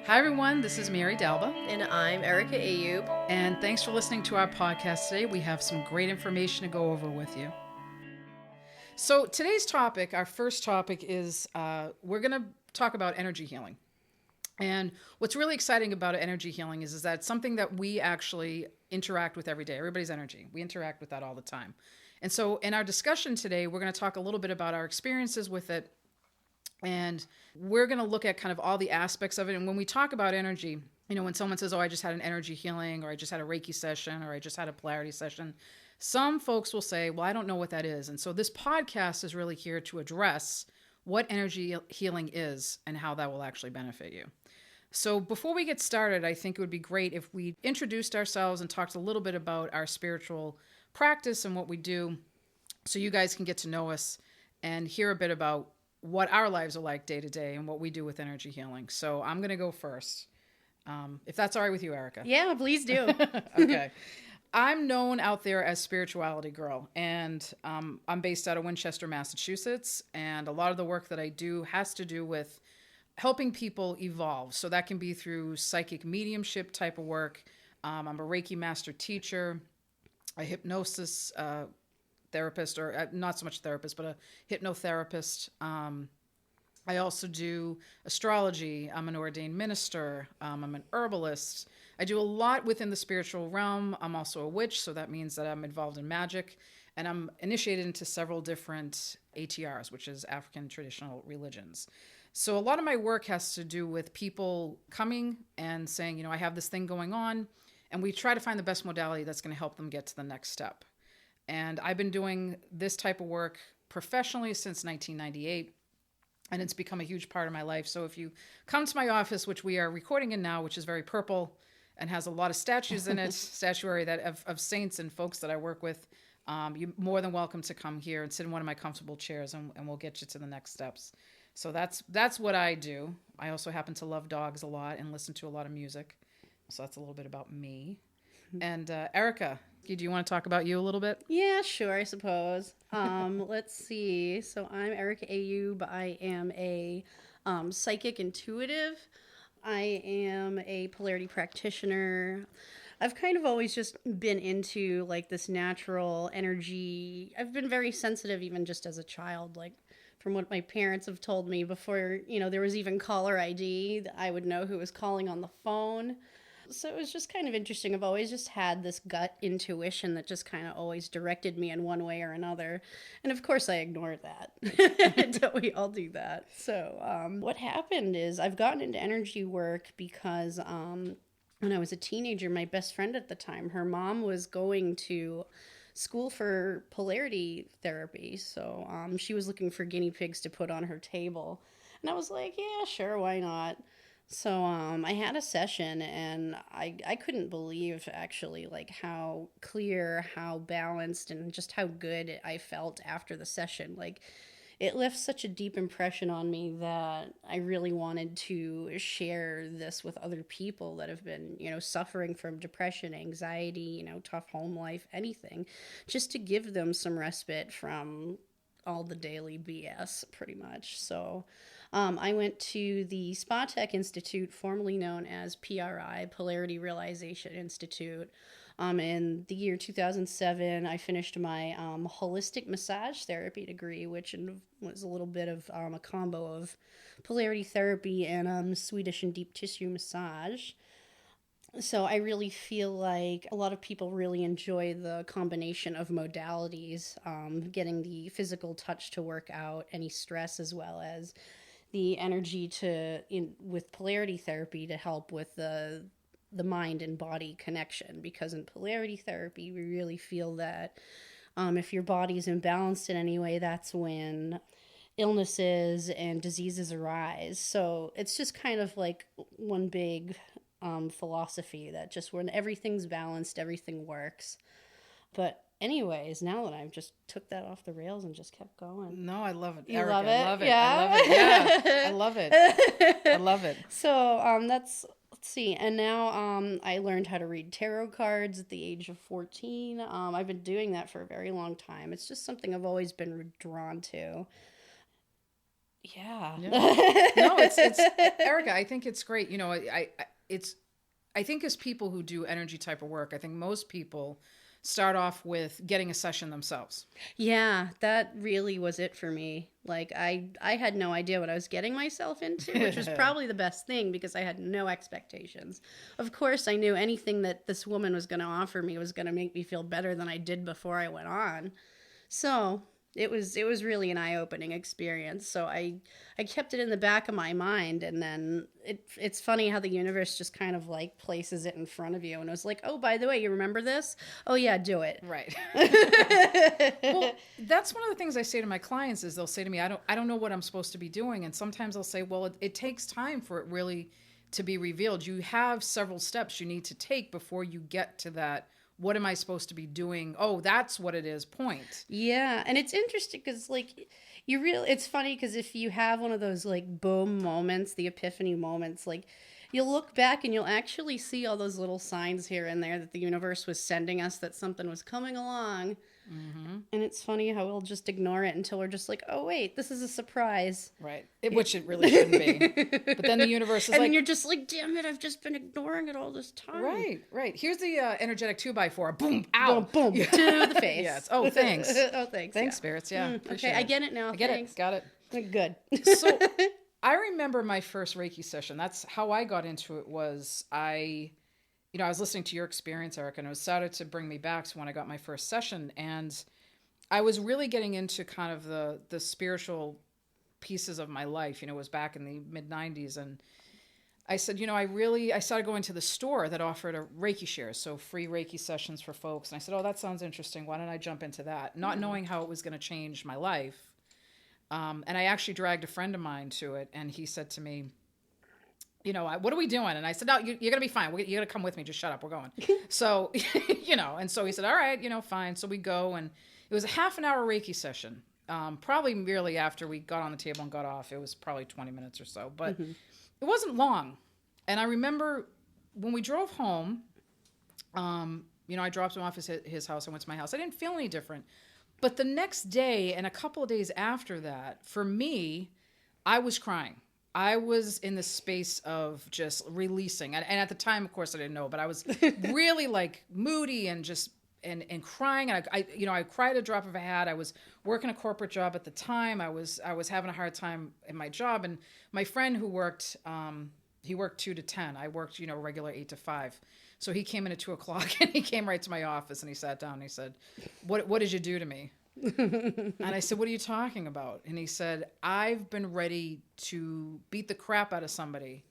Hi everyone, this is Mary D'Alba. And I'm Ericka Ayube. And thanks for listening to our podcast today. We have some great information to go over with you. So today's topic, our first topic is we're going to talk about energy healing. And what's really exciting about energy healing is that it's something that we actually interact with every day. Everybody's energy. We interact with that all the time. And so in our discussion today, we're going to talk a little bit about our experiences with it. And we're going to look at kind of all the aspects of it. And when we talk about energy, you know, when someone says, oh, I just had an energy healing, or I just had a Reiki session, or I just had a polarity session, some folks will say, well, I don't know what that is. And so this podcast is really here to address what energy healing is and how that will actually benefit you. So before we get started, I think it would be great if we introduced ourselves and talked a little bit about our spiritual practice and what we do, so you guys can get to know us and hear a bit about what our lives are like day to day and what we do with energy healing. So I'm going to go first. If that's all right with you, Ericka. Yeah, please do. Okay. I'm known out there as Spirituality Girl, and I'm based out of Winchester, Massachusetts. And a lot of the work that I do has to do with helping people evolve. So that can be through psychic mediumship type of work. I'm a Reiki master teacher, a hypnosis therapist, or not so much therapist, but a hypnotherapist. I also do astrology. I'm an ordained minister. I'm an herbalist. I do a lot within the spiritual realm. I'm also a witch, so that means that I'm involved in magic. And I'm initiated into several different ATRs, which is African traditional religions. So a lot of my work has to do with people coming and saying, you know, I have this thing going on, and we try to find the best modality that's going to help them get to the next step. And I've been doing this type of work professionally since 1998, and it's become a huge part of my life. So if you come to my office, which we are recording in now, which is very purple and has a lot of statues in it, statuary that of saints and folks that I work with, you're more than welcome to come here and sit in one of my comfortable chairs, and we'll get you to the next steps. So that's what I do. I also happen to love dogs a lot and listen to a lot of music. So that's a little bit about me. And Ericka, do you want to talk about you a little bit? Yeah, sure, I suppose. Let's see. So I'm Ericka Ayube. I am a psychic intuitive. I am a polarity practitioner. I've kind of always just been into like this natural energy. I've been very sensitive even just as a child, like from what my parents have told me before, you know, there was even caller ID. I would know who was calling on the phone. So it was just kind of interesting. I've always just had this gut intuition that just kind of always directed me in one way or another. And of course I ignored that. Don't we all do that? So what happened is I've gotten into energy work because when I was a teenager, my best friend at the time, her mom was going to school for polarity therapy. So she was looking for guinea pigs to put on her table. And I was like, yeah, sure, why not? So I had a session, and I couldn't believe actually like how clear, how balanced, and just how good I felt after the session. Like it left such a deep impression on me that I really wanted to share this with other people that have been, you know, suffering from depression, anxiety, you know, tough home life, anything, just to give them some respite from all the daily BS pretty much. So I went to the Spa Tech Institute, formerly known as PRI, Polarity Realization Institute. In the year 2007, I finished my holistic massage therapy degree, which was a little bit of a combo of polarity therapy and Swedish and deep tissue massage. So I really feel like a lot of people really enjoy the combination of modalities, getting the physical touch to work out any stress, as well as the energy with polarity therapy to help with the mind and body connection. Because in polarity therapy, we really feel that if your body is imbalanced in any way, that's when illnesses and diseases arise. So it's just kind of like one big philosophy that just when everything's balanced, everything works. But anyways, now that I've just took that off the rails and just kept going. No, I love it. You Ericka, love it? I love it. Yeah. I love it. Yeah, I love it. I love it. So let's see. And now I learned how to read tarot cards at the age of 14. I've been doing that for a very long time. It's just something I've always been drawn to. Yeah. Yeah. No, it's Ericka, I think it's great. You know, I think as people who do energy type of work, I think most people start off with getting a session themselves. Yeah, that really was it for me. Like I had no idea what I was getting myself into, which was probably the best thing because I had no expectations. Of course, I knew anything that this woman was going to offer me was going to make me feel better than I did before I went on. So, it was really an eye-opening experience. So I kept it in the back of my mind, and then it's funny how the universe just kind of like places it in front of you, and it was like, oh, by the way, you remember this? Oh yeah, do it. Right. Well, that's one of the things I say to my clients is they'll say to me, I don't know what I'm supposed to be doing. And sometimes they'll say, well, it takes time for it really to be revealed. You have several steps you need to take before you get to that. What am I supposed to be doing? Oh, that's what it is. Point. Yeah, and it's interesting because like it's funny because if you have one of those like boom moments, the epiphany moments, like you'll look back and you'll actually see all those little signs here and there that the universe was sending us that something was coming along. Mm-hmm. And it's funny how we'll just ignore it until we're just like, oh wait, this is a surprise. Right. Which it really shouldn't be. But then the universe is and like, then you're just like, damn it, I've just been ignoring it all this time. right. Here's the energetic 2x4. Boom. Ow. Boom. Yeah. To the face. Yes. Oh, thanks. Oh, thanks. Thanks, yeah. spirits. Yeah. Okay, I get it now. I get Thanks. it. Got it. Good. So I remember my first Reiki session. That's how I got into it. Was I was listening to your experience, Eric, and it started to bring me back to when I got my first session, and I was really getting into kind of the spiritual pieces of my life. It was back in the mid 90s, and I said, I started going to the store that offered a Reiki shares, so free Reiki sessions for folks. And I said, oh, that sounds interesting. Why don't I jump into that? Not knowing how it was going to change my life. And I actually dragged a friend of mine to it, and he said to me, what are we doing? And I said, no, you're going to be fine. You're going to come with me. Just shut up. We're going. So, and so he said, all right, fine. So we go, and it was a half an hour Reiki session. Probably merely after we got on the table and got off. It was probably 20 minutes or so, but it wasn't long. And I remember when we drove home, I dropped him off at his house. I went to my house. I didn't feel any different. But the next day and a couple of days after that, for me, I was crying. I was in the space of just releasing. And at the time, of course, I didn't know, but I was really like moody and just and crying. And I cried a drop of a hat. I was working a corporate job at the time. I was having a hard time in my job. And my friend who worked, he worked 2 to 10. I worked, regular 8 to 5. So he came in at 2:00 and he came right to my office and he sat down and he said, what did you do to me? And I said, what are you talking about? And he said, I've been ready to beat the crap out of somebody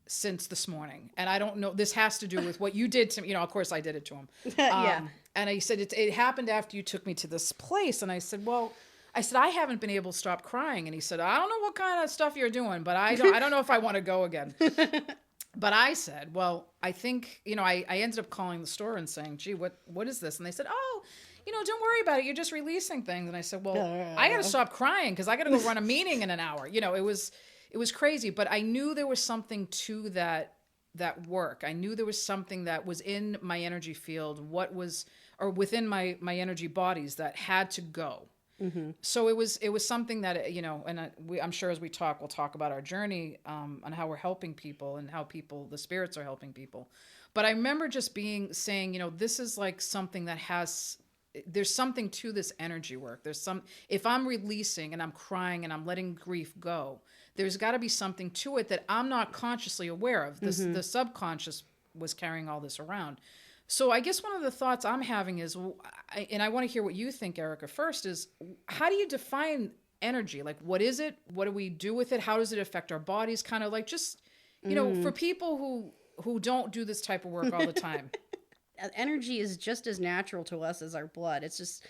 since this morning. And I don't know, this has to do with what you did to me. Of course I did it to him. Yeah. And he said, it happened after you took me to this place. And I said, I haven't been able to stop crying. And he said, I don't know what kind of stuff you're doing, but I don't know if I want to go again. But I said, well, I think, I ended up calling the store and saying, gee, what is this? And they said, oh, don't worry about it. You're just releasing things. And I said, well, I got to stop crying because I got to go run a meeting in an hour. It was crazy, but I knew there was something to that work. I knew there was something that was in my energy field, or within my energy bodies that had to go. Mm-hmm. So it was something that, and I'm sure as we talk, we'll talk about our journey on how we're helping people and how the spirits are helping people. But I remember just saying, this is like something that there's something to this energy work. If I'm releasing and I'm crying and I'm letting grief go, there's got to be something to it that I'm not consciously aware of. The subconscious was carrying all this around. So I guess one of the thoughts I'm having is, and I want to hear what you think, Ericka, first, is how do you define energy? Like, what is it? What do we do with it? How does it affect our bodies? Kind of like just, for people who don't do this type of work all the time. Energy is just as natural to us as our blood. It's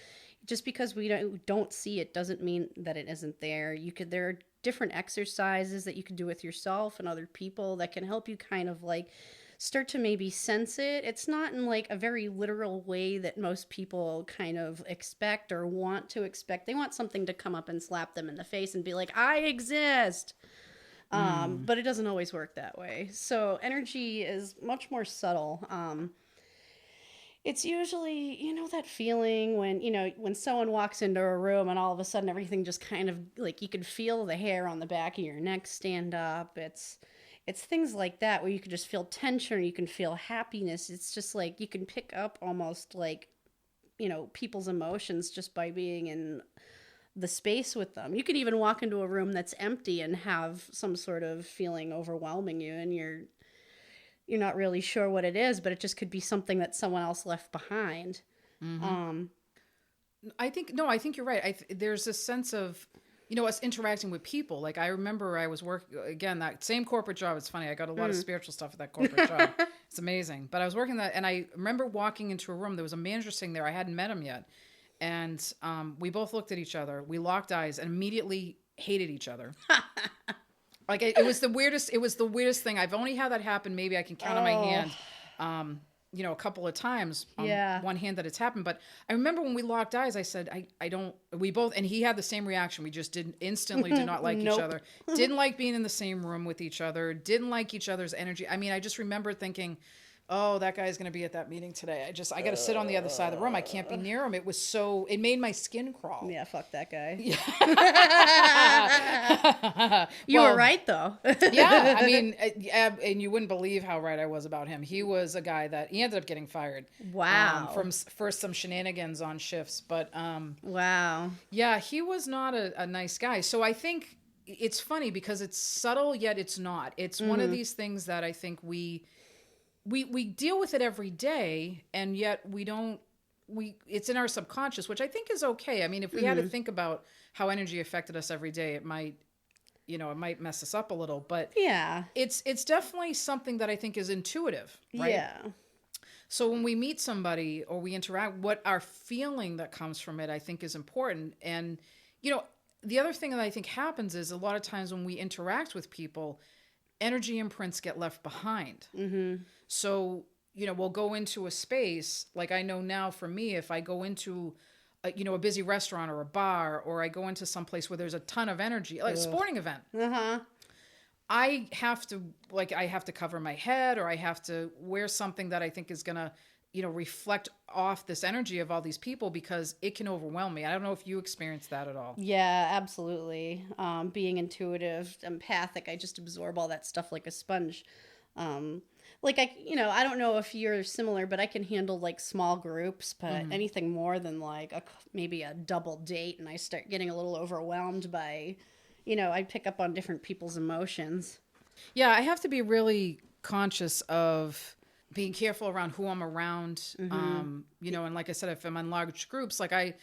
just because we don't see it doesn't mean that it isn't there. There are different exercises that you can do with yourself and other people that can help you kind of like start to maybe sense it. It's not in like a very literal way that most people kind of expect or want to expect. They want something to come up and slap them in the face and be like, I exist. But it doesn't always work that way. So energy is much more subtle. It's usually, that feeling when, when someone walks into a room and all of a sudden everything just kind of like you can feel the hair on the back of your neck stand up. It's things like that where you can just feel tension or you can feel happiness. It's just like you can pick up almost like, people's emotions just by being in the space with them. You could even walk into a room that's empty and have some sort of feeling overwhelming you, and you're not really sure what it is, but it just could be something that someone else left behind. I think no, I think you're right. There's a sense of, us interacting with people. Like I remember I was working again that same corporate job. It's funny. I got a lot of spiritual stuff at that corporate job. It's amazing. But I was working that, and I remember walking into a room. There was a manager sitting there. I hadn't met him yet, and we both looked at each other. We locked eyes and immediately hated each other. Like it was the weirdest. It was the weirdest thing. I've only had that happen. Maybe I can count on my hand. A couple of times on one hand that it's happened. But I remember when we locked eyes, I said, I don't, we both, and he had the same reaction. We just did not like each other. Didn't like being in the same room with each other. Didn't like each other's energy. I mean, I just remember thinking, oh, that guy's going to be at that meeting today. I got to sit on the other side of the room. I can't be near him. It made my skin crawl. Yeah, fuck that guy. You were right, though. Yeah, I mean, and you wouldn't believe how right I was about him. He was a guy that he ended up getting fired. Wow. For some shenanigans on shifts. But wow. Yeah, he was not a nice guy. So I think it's funny because it's subtle, yet it's not. It's one of these things that I think we deal with it every day, and yet it's in our subconscious, which I think is okay. I mean, if we had to think about how energy affected us every day, it might mess us up a little, but yeah, it's definitely something that I think is intuitive, right? Yeah. So when we meet somebody or we interact, what our feeling that comes from it, I think is important. And, the other thing that I think happens is a lot of times when we interact with people, energy imprints get left behind. So, we'll go into a space, like I know now for me, if I go into a busy restaurant or a bar, or I go into some place where there's a ton of energy, like a sporting event, I have to cover my head, or I have to wear something that I think is going to, reflect off this energy of all these people, because it can overwhelm me. I don't know if you experience that at all. Yeah, absolutely. Being intuitive, empathic, I just absorb all that stuff like a sponge. I don't know if you're similar, but I can handle like small groups, but anything more than like maybe a double date, and I start getting a little overwhelmed by, I pick up on different people's emotions. Yeah, I have to be really conscious of being careful around who I'm around. And like I said, if I'm in large groups, like I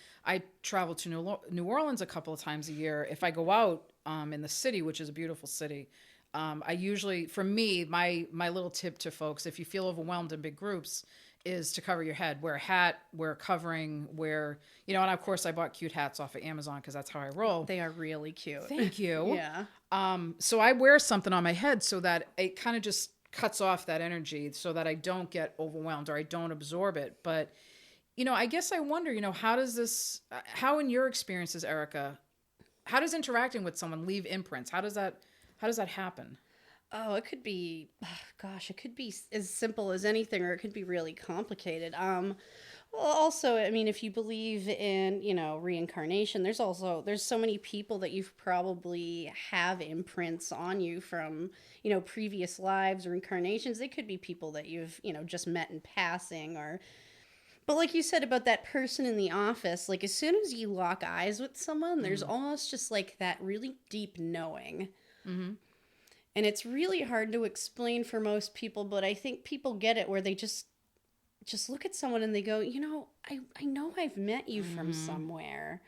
travel to New Orleans a couple of times a year. If I go out in the city, which is a beautiful city, I usually, for me, my little tip to folks, if you feel overwhelmed in big groups, is to cover your head. Wear a hat, wear a covering, and of course I bought cute hats off of Amazon because that's how I roll. They are really cute. Thank you. Yeah. So I wear something on my head so that it kind of just cuts off that energy so that I don't get overwhelmed or I don't absorb it. But, I guess I wonder, how in your experiences, Ericka, how does interacting with someone leave imprints? How does that happen? Oh, it could be, it could be as simple as anything, or it could be really complicated. Well, also, I mean, if you believe in, reincarnation, there's so many people that you've probably have imprints on you from, previous lives or incarnations. They could be people that you've, just met in passing, but like you said about that person in the office, like as soon as you lock eyes with someone, there's almost just like that really deep knowing. Mm-hmm. And it's really hard to explain for most people, but I think people get it where they just look at someone and they go, I know I've met you from somewhere.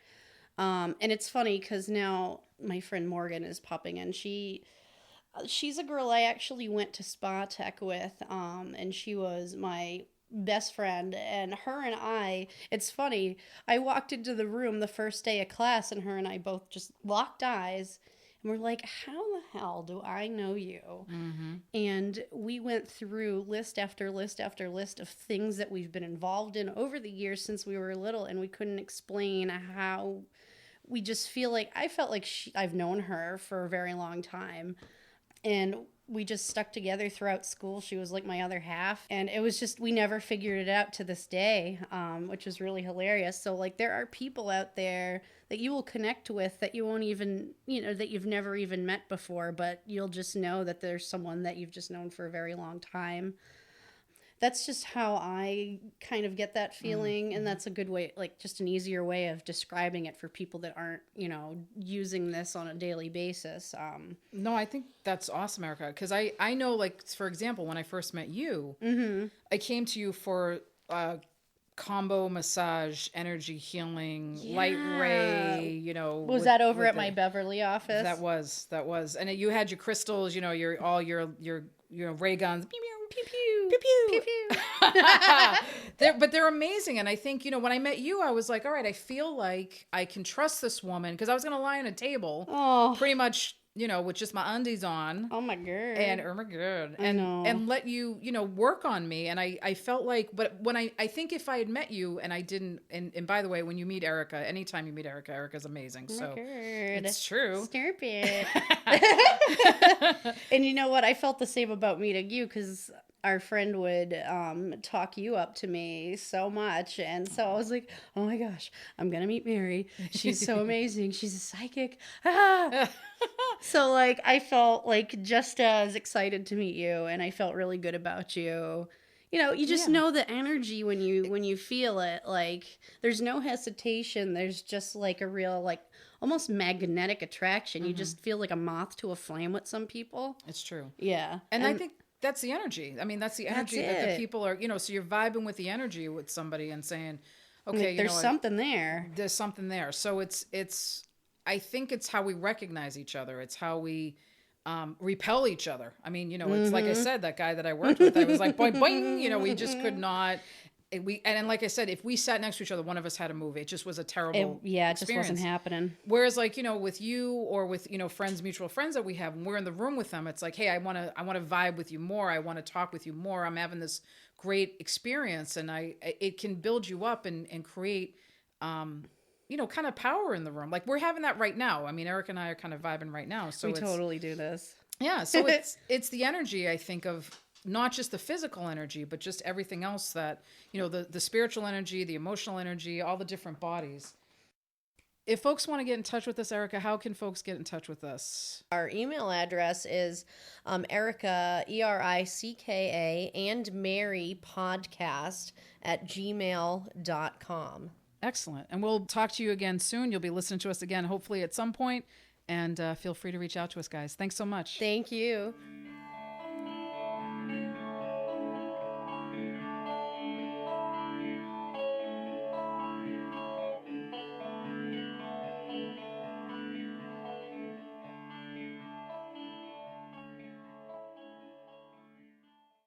And it's funny because now my friend Morgan is popping in. She's a girl I actually went to Spa Tech with, and she was my best friend. And her and I, it's funny, I walked into the room the first day of class and her and I both just locked eyes. And we're like, how the hell do I know you? Mm-hmm. And we went through list after list after list of things that we've been involved in over the years since we were little, and we couldn't explain how. We just feel like, I felt like I've known her for a very long time. And we just stuck together throughout school. She was like my other half. And it was just, we never figured it out to this day, which was really hilarious. So like there are people out there that you will connect with that you won't even, that you've never even met before, but you'll just know that there's someone that you've just known for a very long time. That's just how I kind of get that feeling. And that's a good way, like just an easier way of describing it for people that aren't, using this on a daily basis. No, I think that's awesome, Ericka. Because I know, like, for example, when I first met you, I came to you for combo massage, energy healing, light ray, Was that over at my Beverly office? That was. And you had your crystals, your ray guns. Pew, pew, pew, pew, pew, pew, pew. But they're amazing. And I think, when I met you, I was like, all right, I feel like I can trust this woman, because I was going to lie on a table pretty much, with just my undies on. Oh my God. And oh my God. And let you, work on me. And I felt like, but when I think if I had met you and I didn't, and by the way, when you meet Ericka, anytime you meet Ericka, Ericka's amazing. Oh so God. It's true. Stop it. And you know what? I felt the same about meeting you, because our friend would talk you up to me so much. And so I was like, oh my gosh, I'm going to meet Mary. She's so amazing. She's a psychic. So like, I felt like just as excited to meet you, and I felt really good about you. You just know the energy when you feel it. Like, there's no hesitation. There's just like a real, like, almost magnetic attraction. You just feel like a moth to a flame with some people. It's true. Yeah. And I think that's the energy. I mean, that's the energy that the people are, so you're vibing with the energy with somebody and saying, okay, like, there's something there. There's something there. So I think it's how we recognize each other. It's how we repel each other. I mean, it's like I said, that guy that I worked with, I was like, boing, boing, we just could not. And like I said, if we sat next to each other, one of us had to move. It just was a terrible it just wasn't happening. Whereas, like, with you or with, friends, mutual friends that we have, when we're in the room with them, it's like, hey, I want to vibe with you more. I want to talk with you more. I'm having this great experience, and it can build you up and create, kind of power in the room. Like, we're having that right now. I mean, Ericka and I are kind of vibing right now. So we totally do this. Yeah. So it's the energy, I think, of not just the physical energy, but just everything else that, the spiritual energy, the emotional energy, all the different bodies. If folks want to get in touch with us, Ericka, how can folks get in touch with us? Our email address is Ericka, Ericka, and Mary podcast @gmail.com. Excellent. And we'll talk to you again soon. You'll be listening to us again, hopefully at some point. And feel free to reach out to us, guys. Thanks so much. Thank you.